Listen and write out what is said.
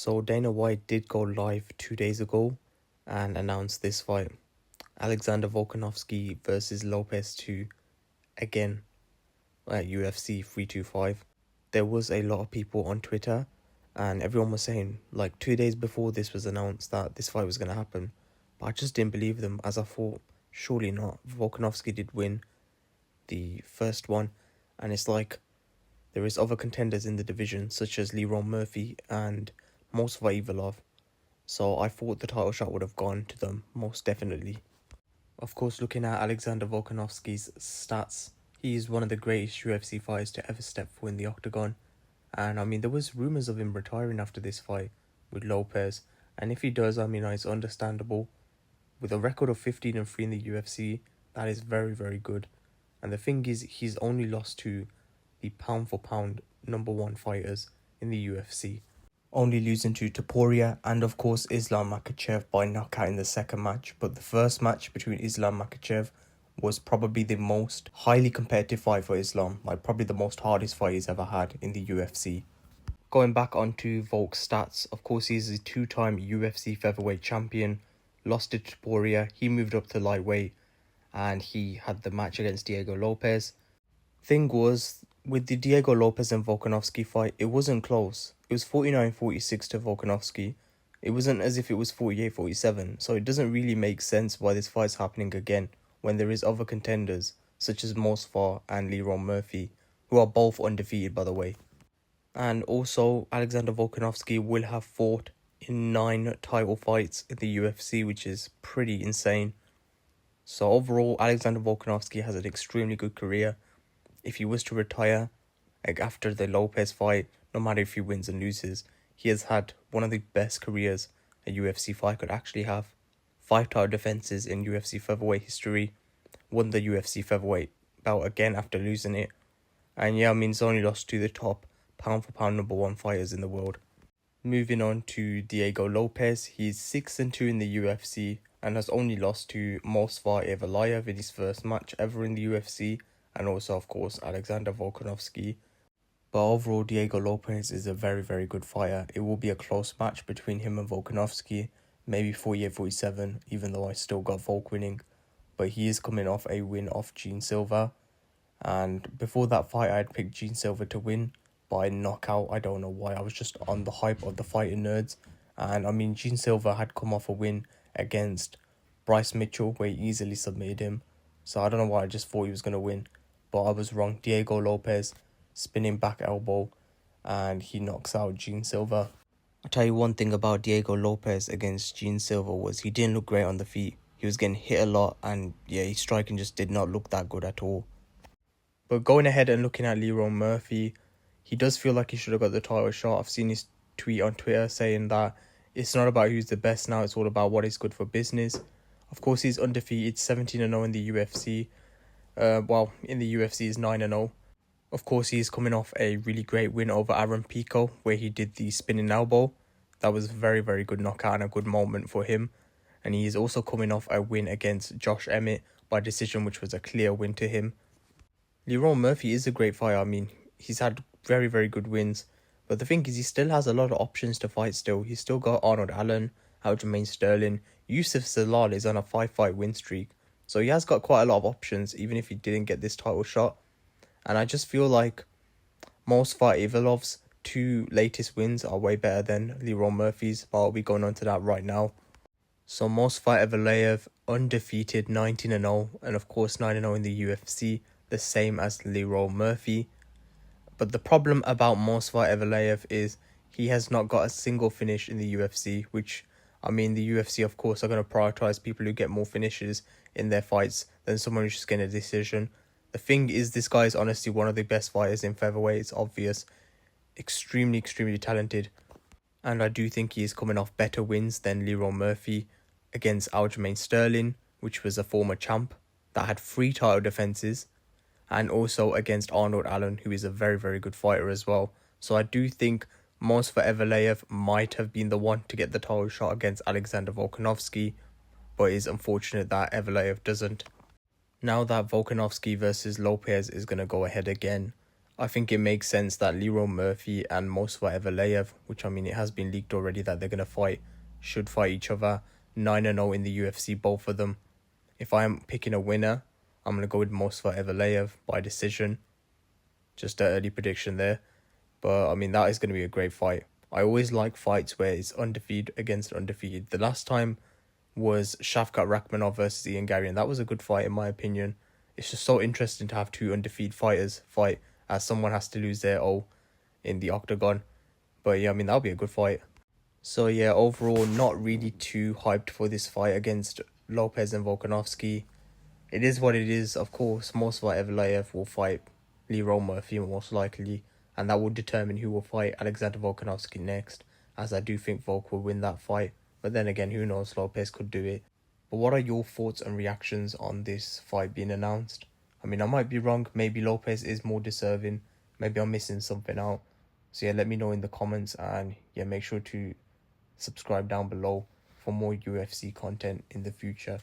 So Dana White did go live 2 days ago and announced this fight. Alexander Volkanovski versus Lopez 2 again at UFC 325. There was a lot of people on Twitter and everyone was saying like 2 days before this was announced that this fight was going to happen. But I just didn't believe them, as I thought surely not. Volkanovski did win the first one, and it's like there is other contenders in the division such as Leroy Murphy and Mosva Ivalov. So I thought the title shot would have gone to them, most definitely. Of course, looking at Alexander Volkanovski's stats, he is one of the greatest UFC fighters to ever step foot in the octagon. And I mean, there was rumours of him retiring after this fight with Lopez. And if he does, I mean, it's understandable. With a record of 15-3 in the UFC, that is very, very good. And the thing is, he's only lost to the pound-for-pound #1 fighters in the UFC. Only losing to Topuria and of course Islam Makhachev by knockout in the second match. But the first match between Islam Makhachev was probably the most highly competitive fight for Islam, like probably the most hardest fight he's ever had in the UFC. Going back onto Volk's stats, of course he's a two-time UFC featherweight champion, lost to Topuria, he moved up to lightweight and he had the match against Diego Lopez. Thing was, with the Diego Lopez and Volkanovski fight, it wasn't close. It was 49-46 to Volkanovski. It wasn't as if it was 48-47, so it doesn't really make sense why this fight's happening again when there is other contenders such as Mosfa and Leroy Murphy, who are both undefeated by the way. And also, Alexander Volkanovski will have fought in 9 title fights in the UFC, which is pretty insane. So overall, Alexander Volkanovski has an extremely good career. If he was to retire, like after the Lopez fight, no matter if he wins and loses, he has had one of the best careers a UFC fight could actually have. 5 title defenses in UFC featherweight history, won the UFC featherweight bout again after losing it, and yeah, I mean, he's only lost to the top pound-for-pound #1 fighters in the world. Moving on to Diego Lopez, he's 6-2 in the UFC and has only lost to Mosva Evalayev in his first match ever in the UFC, and also of course Alexander Volkanovski. But overall, Diego Lopez is a very, very good fighter. It will be a close match between him and Volkanovski, maybe 48-47, even though I still got Volk winning. But he is coming off a win off Gene Silva. And before that fight, I had picked Gene Silva to win by knockout. I don't know why. I was just on the hype of the fighting nerds. And I mean, Gene Silva had come off a win against Bryce Mitchell, where he easily submitted him. So I don't know why, I just thought he was going to win. But I was wrong. Diego Lopez, spinning back elbow, and he knocks out Gene Silva. I'll tell you one thing about Diego Lopez against Gene Silva was he didn't look great on the feet. He was getting hit a lot, and yeah, his striking just did not look that good at all. But going ahead and looking at Leroy Murphy, he does feel like he should have got the title shot. I've seen his tweet on Twitter saying that it's not about who's the best now, it's all about what is good for business. Of course, he's undefeated, 17-0 in the UFC. In the UFC is 9-0. Of course, he is coming off a really great win over Aaron Pico, where he did the spinning elbow. That was a very, very good knockout and a good moment for him. And he is also coming off a win against Josh Emmett by decision, which was a clear win to him. Leroy Murphy is a great fighter. I mean, he's had very, very good wins. But the thing is, he still has a lot of options to fight still. He's still got Arnold Allen, Aljamain Sterling. Yusuf Zalal is on a 5-fight win streak. So he has got quite a lot of options, even if he didn't get this title shot. And I just feel like Mosfa Ivalov's 2 latest wins are way better than Leroy Murphy's, but I'll be going on to that right now. So Mosfa Evalayev, undefeated, 19-0, and of course 9-0 in the UFC, the same as Leroy Murphy. But the problem about Mosfa Evalayev is he has not got a single finish in the UFC, which, I mean, the UFC of course are going to prioritize people who get more finishes in their fights than someone who's just getting a decision. The thing is, this guy is honestly one of the best fighters in featherweight. It's obvious. Extremely, extremely talented. And I do think he is coming off better wins than Leroy Murphy against Aljamain Sterling, which was a former champ that had 3 title defenses. And also against Arnold Allen, who is a very, very good fighter as well. So I do think Mosfa Evalayev might have been the one to get the title shot against Alexander Volkanovski. But it is unfortunate that Evalayev doesn't. Now that Volkanovski versus Lopez is going to go ahead again, I think it makes sense that Leroy Murphy and Movsar Evloev, which I mean it has been leaked already that they're gonna fight, should fight each other. 9-0 in the UFC, both of them. If I am picking a winner, I'm gonna go with Movsar Evloev by decision. Just an early prediction there. But I mean that is gonna be a great fight. I always like fights where it's undefeated against undefeated. The last time was Shavkat Rakhmonov versus Ian Gary, and that was a good fight in my opinion. It's just so interesting to have two undefeated fighters fight, as someone has to lose their O in the octagon. But yeah, I mean that'll be a good fight. So yeah, overall not really too hyped for this fight against Lopez and Volkanovski. It is what it is. Of course, Movsar Evloev will fight Leroy Murphy most likely, and that will determine who will fight Alexander Volkanovski next, as I do think Volk will win that fight. But then again, who knows, Lopez could do it. But what are your thoughts and reactions on this fight being announced? I mean, I might be wrong. Maybe Lopez is more deserving. Maybe I'm missing something out. So yeah, let me know in the comments, and yeah, make sure to subscribe down below for more UFC content in the future.